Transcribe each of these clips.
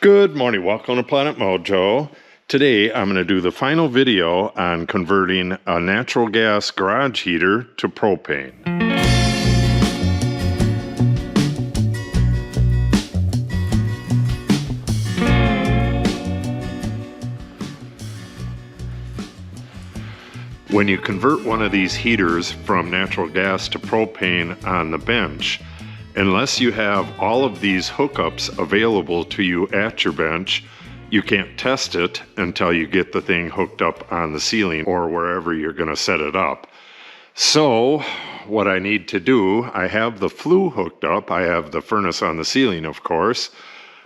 Good morning, welcome to Planet Mojo. Today I'm going to do the final video on converting a natural gas garage heater to propane. When you convert one of these heaters from natural gas to propane on the bench, unless you have all of these hookups available to you at your bench, you can't test it until you get the thing hooked up on the ceiling or wherever you're going to set it up. So what I need to do, I have the flue hooked up. I have the furnace on the ceiling, of course.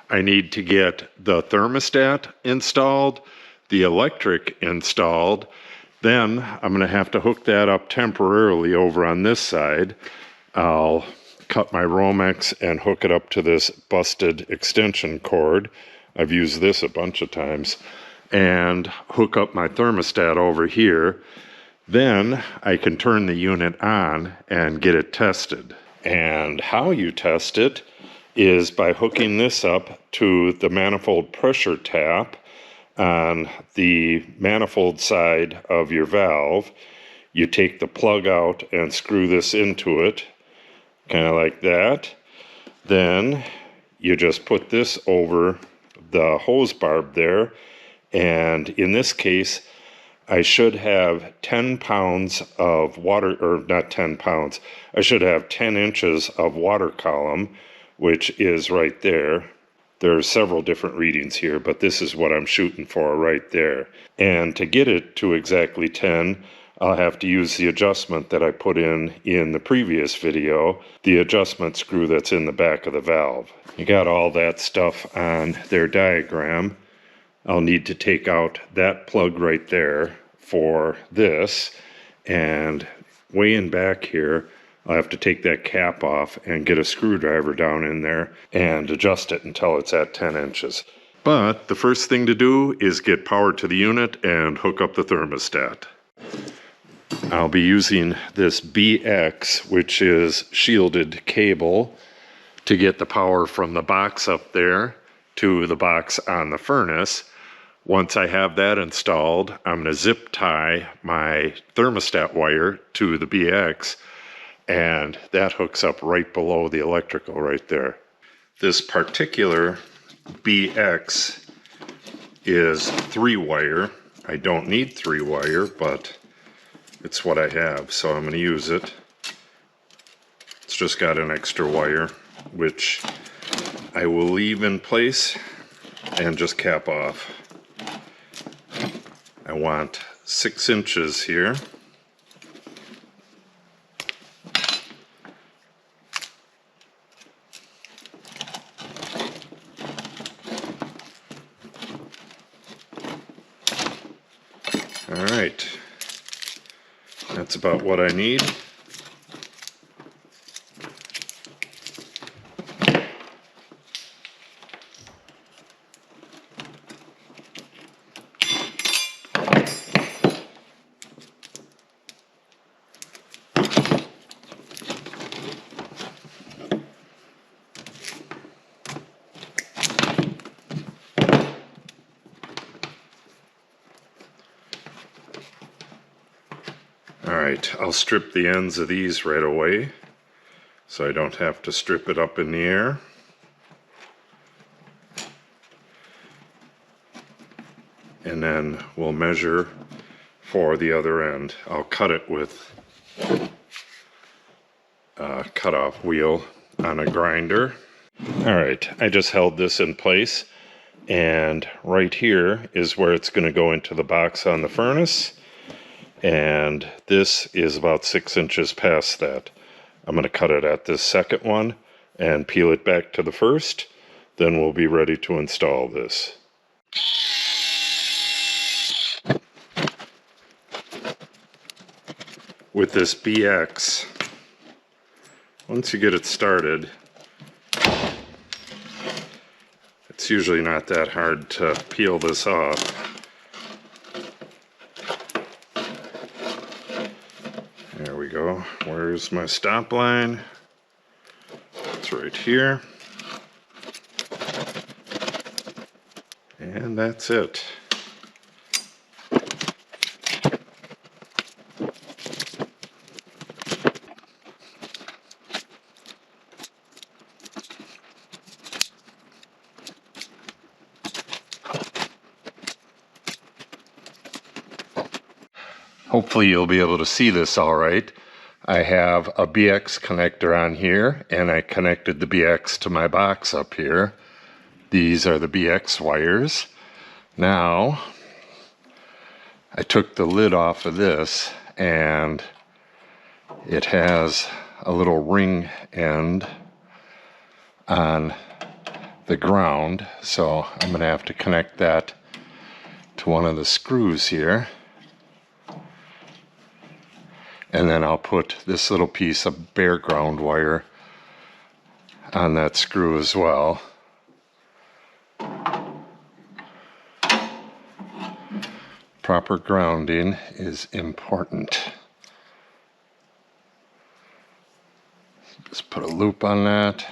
I need to get the thermostat installed, the electric installed. Then I'm going to have to hook that up temporarily over on this side. I'll cut my Romex and hook it up to this busted extension cord. I've used this a bunch of times. And hook up my thermostat over here. Then I can turn the unit on and get it tested. And how you test it is by hooking this up to the manifold pressure tap on the manifold side of your valve. You take the plug out and screw this into it, kind of like that. Then you just put this over the hose barb there, and in this case I should have 10 pounds of water, or not 10 pounds, I should have 10 inches of water column, which is right there. There are several different readings here, but this is what I'm shooting for right there. And to get it to exactly 10, I'll have to use the adjustment that I put in the previous video, the adjustment screw that's in the back of the valve. You got all that stuff on their diagram. I'll need to take out that plug right there for this, and way in back here, I'll have to take that cap off and get a screwdriver down in there and adjust it until it's at 10 inches. But the first thing to do is get power to the unit and hook up the thermostat. I'll be using this BX, which is shielded cable, to get the power from the box up there to the box on the furnace. Once I have that installed, I'm going to zip tie my thermostat wire to the BX, and that hooks up right below the electrical right there. This particular BX is 3-wire. I don't need 3-wire, but it's what I have, so I'm going to use it. It's just got an extra wire, which I will leave in place and just cap off. I want 6 inches here. All right, that's about what I need. Alright, I'll strip the ends of these right away so I don't have to strip it up in the air. And then we'll measure for the other end. I'll cut it with a cutoff wheel on a grinder. Alright, I just held this in place, and right here is where it's going to go into the box on the furnace. And this is about 6 inches past that. I'm going to cut it at this second one and peel it back to the first. Then we'll be ready to install this. With this BX, once you get it started, it's usually not that hard to peel this off. There we go. Where's my stop line? It's right here. And that's it. Hopefully you'll be able to see this all right. I have a BX connector on here, and I connected the BX to my box up here. These are the BX wires. Now, I took the lid off of this, and it has a little ring end on the ground, so I'm going to have to connect that to one of the screws here. And then I'll put this little piece of bare ground wire on that screw as well. Proper grounding is important. Just put a loop on that.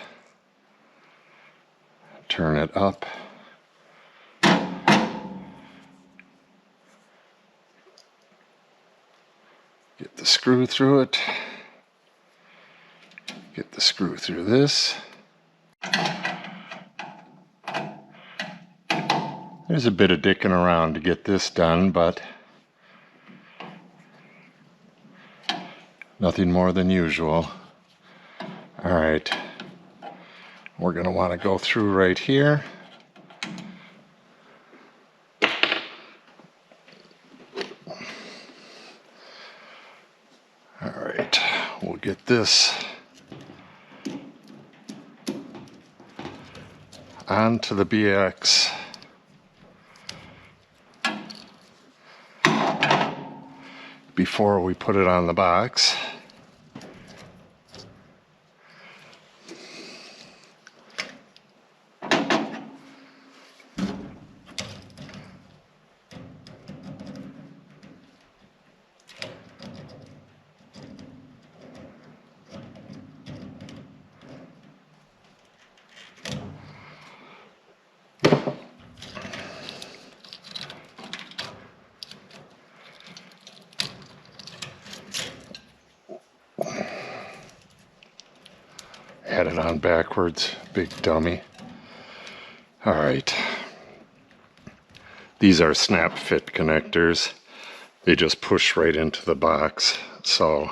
Turn it up. Get the screw through it. Get the screw through this. There's a bit of dicking around to get this done, but nothing more than usual. All right, we're going to want to go through right here. All right, we'll get this onto the BX. Before we put it on the box. Had it on backwards, big dummy. All right. These are snap fit connectors. They just push right into the box. So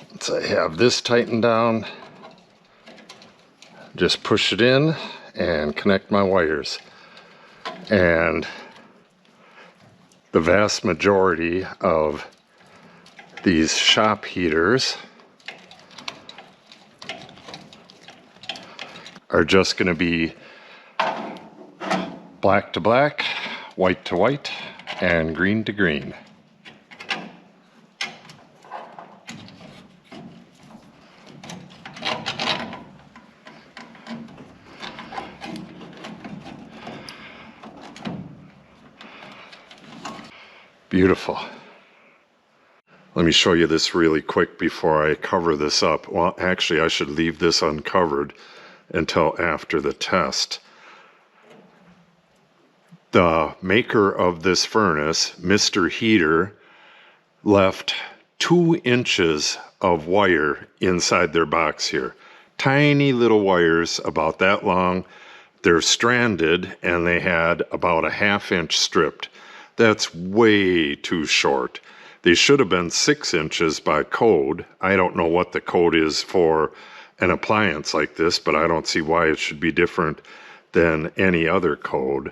once I have this tightened down, just push it in and connect my wires. And the vast majority of these shop heaters are just going to be black to black, white to white, and green to green. Beautiful. Let me show you this really quick before I cover this up. Well, actually, I should leave this uncovered until after the test. The maker of this furnace, Mr. Heater, left 2 inches of wire inside their box here. Tiny little wires about that long. They're stranded, and they had about a 1/2 inch stripped. That's way too short. They should have been 6 inches by code. I don't know what the code is for an appliance like this, but I don't see why it should be different than any other code.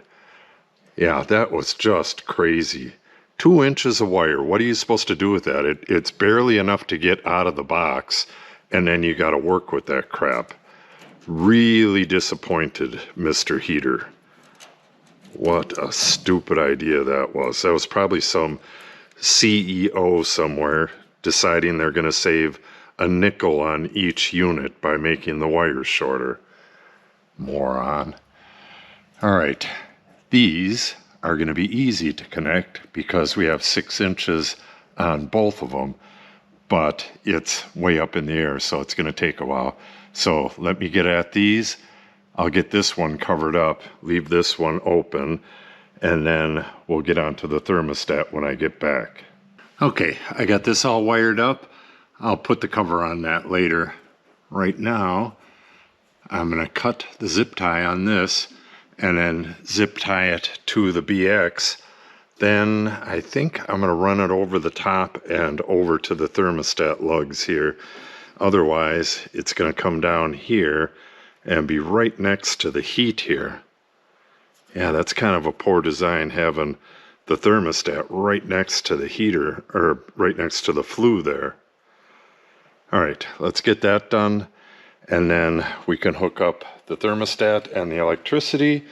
Yeah, that was just crazy. 2 inches of wire. What are you supposed to do with that? It's barely enough to get out of the box, and then you got to work with that crap. Really disappointed, Mr. Heater. What a stupid idea that was. That was probably some CEO somewhere deciding they're going to save a nickel on each unit by making the wires shorter. Moron. All right, these are going to be easy to connect because we have 6 inches on both of them, but it's way up in the air, so it's going to take a while. So let me get at these. I'll get this one covered up, leave this one open, and then we'll get onto the thermostat when I get back. Okay, I got this all wired up. I'll put the cover on that later. Right now, I'm going to cut the zip tie on this and then zip tie it to the BX. Then I think I'm going to run it over the top and over to the thermostat lugs here. Otherwise, it's going to come down here and be right next to the heat here. Yeah, that's kind of a poor design, having the thermostat right next to the heater, or right next to the flue there. All right, let's get that done, and then we can hook up the thermostat and the electricity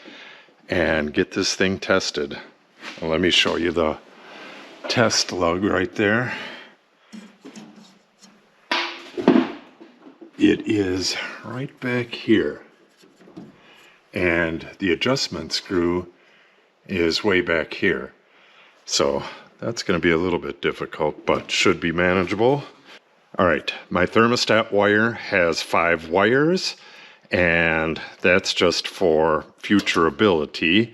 and get this thing tested. Well, let me show you the test lug right there. It is right back here, and the adjustment screw is way back here. So that's going to be a little bit difficult, but should be manageable. All right, my thermostat wire has 5 wires, and that's just for future ability.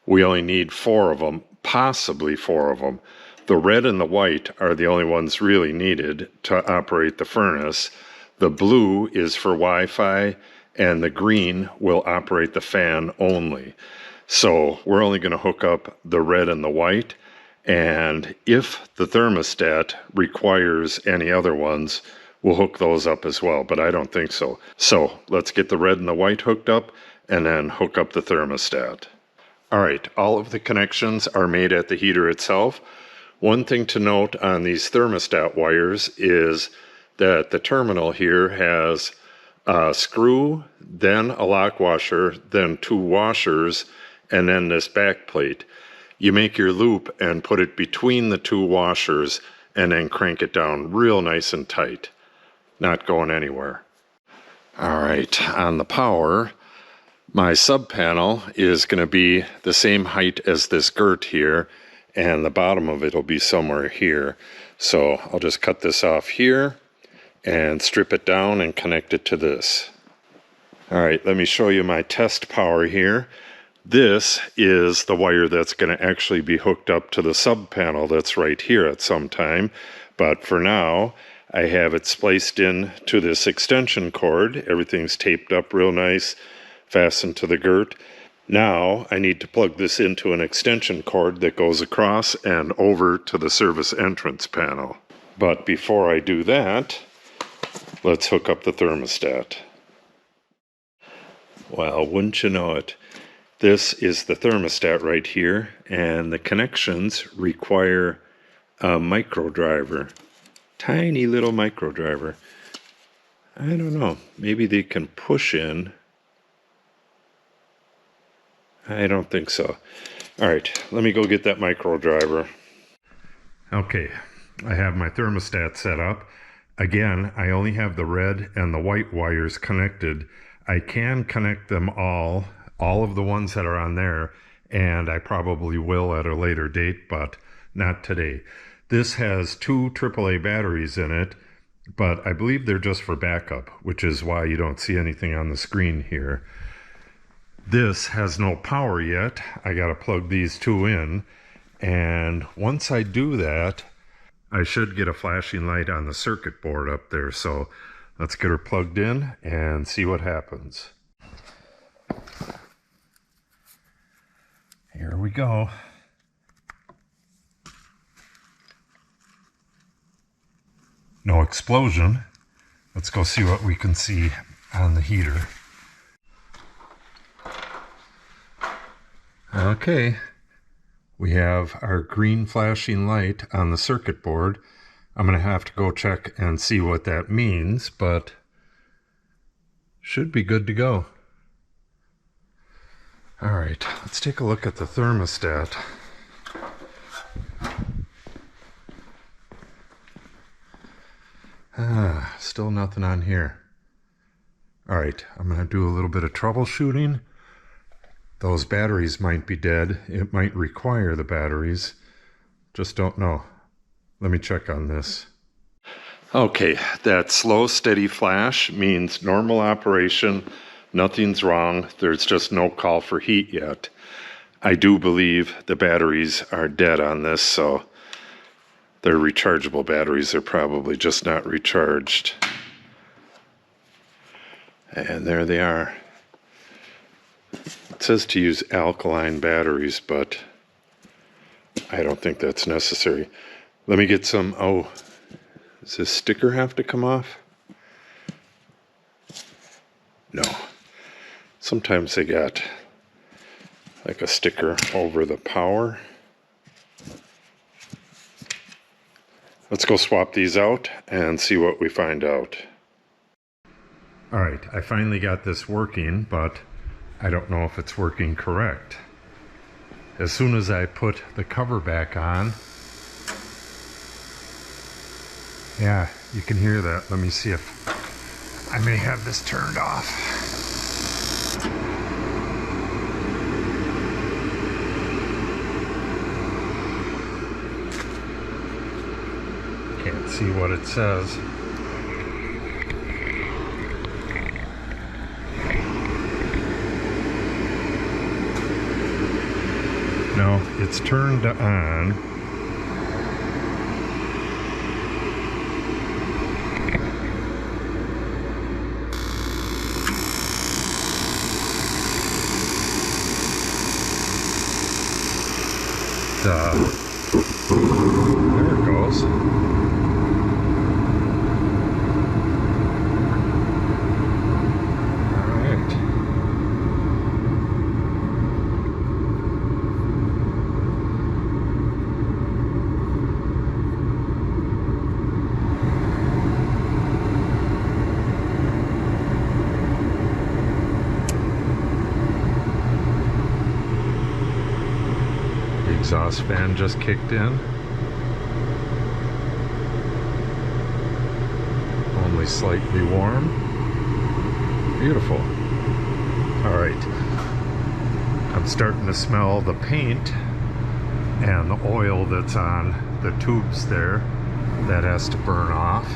We only need 4 of them, possibly 4 of them. The red and the white are the only ones really needed to operate the furnace. The blue is for Wi-Fi, and the green will operate the fan only. So we're only going to hook up the red and the white, and if the thermostat requires any other ones, we'll hook those up as well, but I don't think so. So let's get the red and the white hooked up and then hook up the thermostat. All right, all of the connections are made at the heater itself. One thing to note on these thermostat wires is that the terminal here has a screw, then a lock washer, then 2 washers, and then this back plate. You make your loop and put it between the 2 washers and then crank it down real nice and tight. Not going anywhere. All right, on the power, my sub panel is going to be the same height as this girt here, and the bottom of it will be somewhere here. So I'll just cut this off here and strip it down and connect it to this. All right, let me show you my test power here. This is the wire that's going to actually be hooked up to the sub panel that's right here at some time. But for now, I have it spliced in to this extension cord. Everything's taped up real nice, fastened to the girt. Now I need to plug this into an extension cord that goes across and over to the service entrance panel. But before I do that, let's hook up the thermostat. Well, wouldn't you know it? This is the thermostat right here, and the connections require a micro driver. Tiny little micro driver. I don't know, maybe they can push in. I don't think so. All right, let me go get that micro driver. Okay, I have my thermostat set up. Again, I only have the red and the white wires connected. I can connect them all of the ones that are on there, and I probably will at a later date, but not today. This has 2 AAA batteries in it, but I believe they're just for backup, which is why you don't see anything on the screen here. This has no power yet. I gotta plug these 2 in, and once I do that, I should get a flashing light on the circuit board up there. So let's get her plugged in and see what happens. Here we go. No explosion. Let's go see what we can see on the heater. Okay, we have our green flashing light on the circuit board. I'm going to have to go check and see what that means, but should be good to go. All right, let's take a look at the thermostat. Still nothing on here. All right, I'm going to do a little bit of troubleshooting. Those batteries might be dead. It might require the batteries. Just don't know. Let me check on this. Okay, that slow, steady flash means normal operation. Nothing's wrong. There's just no call for heat yet. I do believe the batteries are dead on this, so they're rechargeable batteries. They're probably just not recharged. And there they are. It says to use alkaline batteries, but I don't think that's necessary. Let me get some. Oh, does this sticker have to come off? No. Sometimes they got like a sticker over the power. Let's go swap these out and see what we find out. Alright, I finally got this working, but I don't know if it's working correct. As soon as I put the cover back on, yeah, you can hear that. Let me see if I may have this turned off. Can't see what it says. No, it's turned on. There it goes. Exhaust fan just kicked in. Only slightly warm. Beautiful. All right. I'm starting to smell the paint and the oil that's on the tubes there. That has to burn off.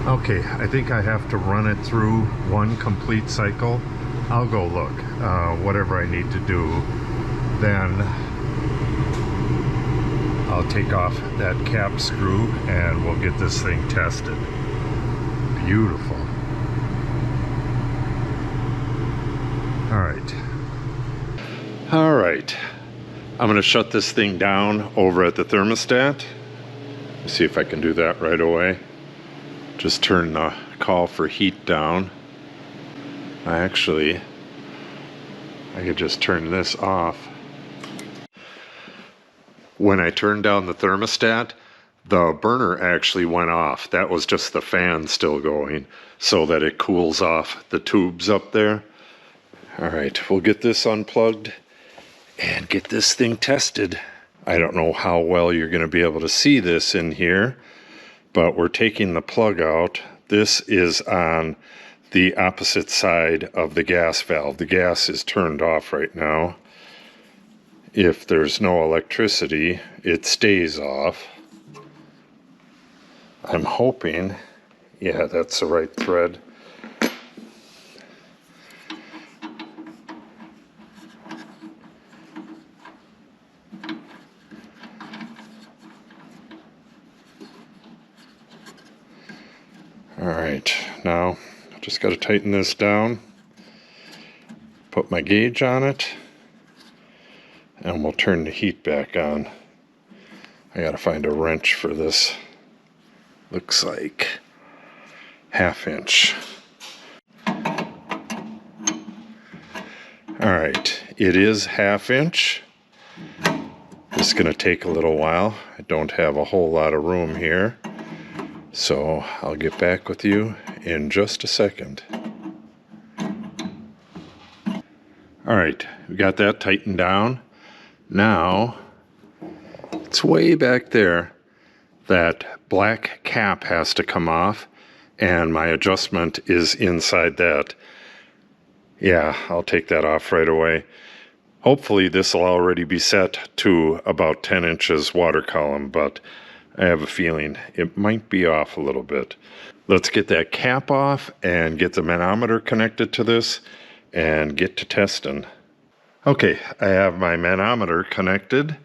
Okay, I think I have to run it through one complete cycle. I'll go look, whatever I need to do. Then I'll take off that cap screw and we'll get this thing tested. Beautiful. All right. I'm going to shut this thing down over at the thermostat. Let's see if I can do that right away. Just turn the call for heat down. I could just turn this off. When I turned down the thermostat, the burner actually went off. That was just the fan still going so that it cools off the tubes up there. All right, we'll get this unplugged and get this thing tested. I don't know how well you're going to be able to see this in here, but we're taking the plug out. This is on the opposite side of the gas valve. The gas is turned off right now. If there's no electricity, it stays off. I'm hoping, yeah, that's the right thread. All right, now just got to tighten this down, put my gauge on it, and we'll turn the heat back on. I got to find a wrench for this. Looks like 1/2 inch. All right, it is 1/2 inch. It's going to take a little while. I don't have a whole lot of room here, so I'll get back with you in just a second. All right, we got that tightened down. Now, it's way back there. That black cap has to come off, and my adjustment is inside that. Yeah, I'll take that off right away. Hopefully this will already be set to about 10 inches water column, but I have a feeling it might be off a little bit. Let's get that cap off and get the manometer connected to this and get to testing. Okay, I have my manometer connected.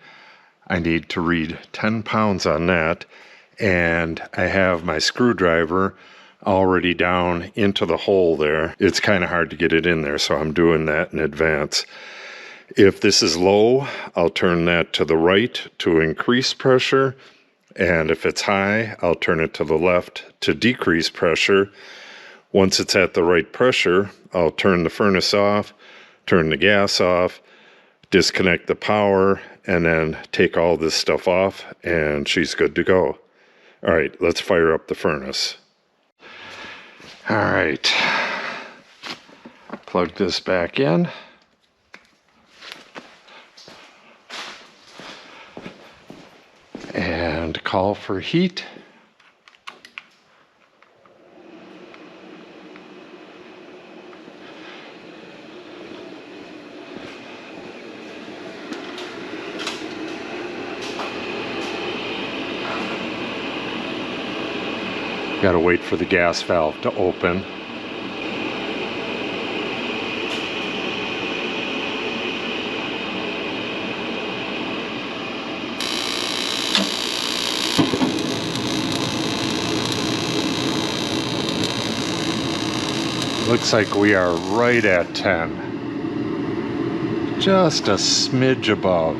I need to read 10 pounds on that, and I have my screwdriver already down into the hole there. It's kind of hard to get it in there, so I'm doing that in advance. If this is low, I'll turn that to the right to increase pressure, and if it's high, I'll turn it to the left to decrease pressure. Once it's at the right pressure, I'll turn the furnace off, turn the gas off, disconnect the power, and then take all this stuff off, and she's good to go. All right, let's fire up the furnace. All right, plug this back in. And call for heat. Got to wait for the gas valve to open. Looks like we are right at 10. Just a smidge above.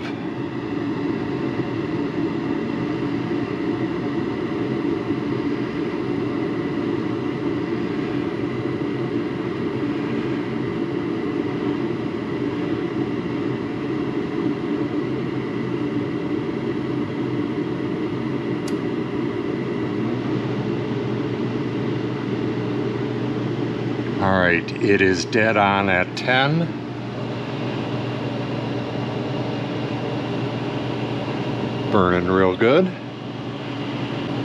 All right, it is dead on at 10. Burning real good.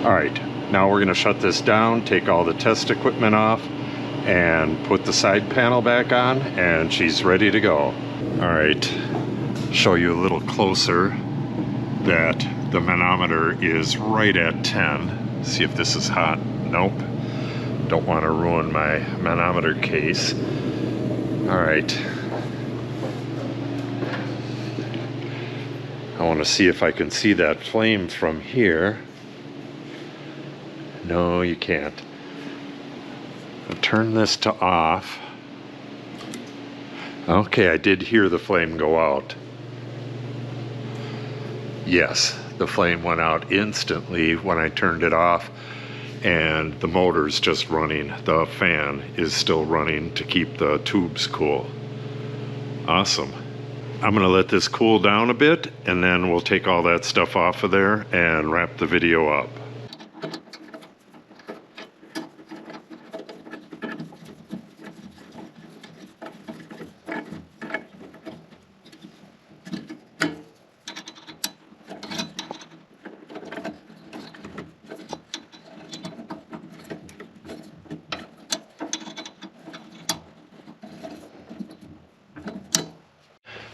All right, now we're gonna shut this down, take all the test equipment off, and put the side panel back on, and she's ready to go. All right, show you a little closer that the manometer is right at 10. See if this is hot. Nope. Don't want to ruin my manometer case. All right. I want to see if I can see that flame from here. No, you can't. I'll turn this to off. Okay, I did hear the flame go out. Yes, the flame went out instantly when I turned it off. And the motor's just running. The fan is still running to keep the tubes cool. Awesome. I'm gonna let this cool down a bit, and then we'll take all that stuff off of there and wrap the video up.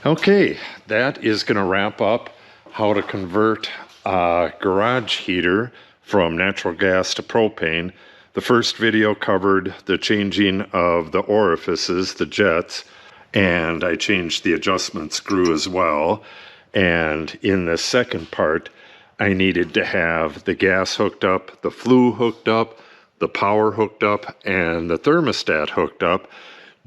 Okay, that is going to wrap up how to convert a garage heater from natural gas to propane. The first video covered the changing of the orifices, the jets, and I changed the adjustment screw as well. And in the second part, I needed to have the gas hooked up, the flue hooked up, the power hooked up, and the thermostat hooked up,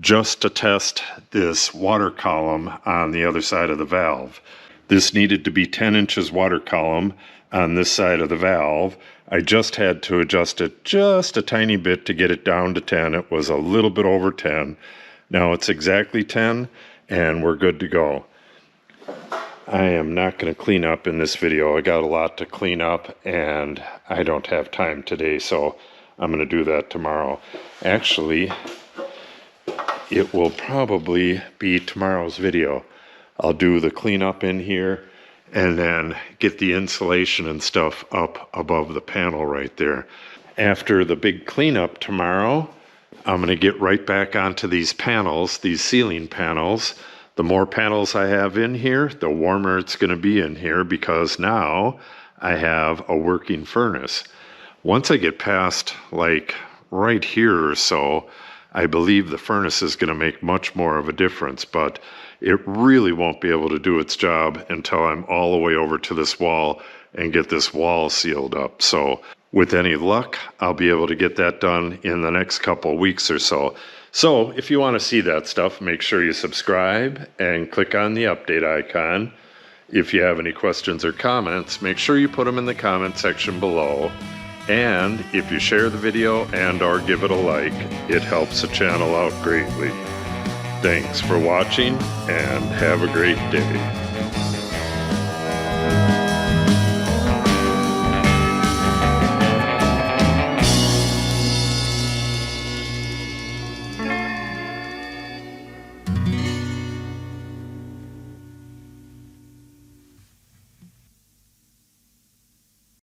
just to test this water column on the other side of the valve. This needed to be 10 inches water column on this side of the valve. I just had to adjust it just a tiny bit to get it down to 10. It was a little bit over 10. Now it's exactly 10, and we're good to go. I am not going to clean up in this video. I got a lot to clean up, and I don't have time today, so I'm going to do that tomorrow. Actually, it will probably be tomorrow's video. I'll do the cleanup in here and then get the insulation and stuff up above the panel right there. After the big cleanup tomorrow, I'm going to get right back onto these panels, these ceiling panels. The more panels I have in here, the warmer it's going to be in here, because now I have a working furnace. Once I get past like right here or so, I believe the furnace is going to make much more of a difference, but it really won't be able to do its job until I'm all the way over to this wall and get this wall sealed up. So with any luck, I'll be able to get that done in the next couple weeks or so. So if you want to see that stuff, make sure you subscribe and click on the update icon. If you have any questions or comments, make sure you put them in the comment section below. And if you share the video and or give it a like, it helps the channel out greatly. Thanks for watching and have a great day.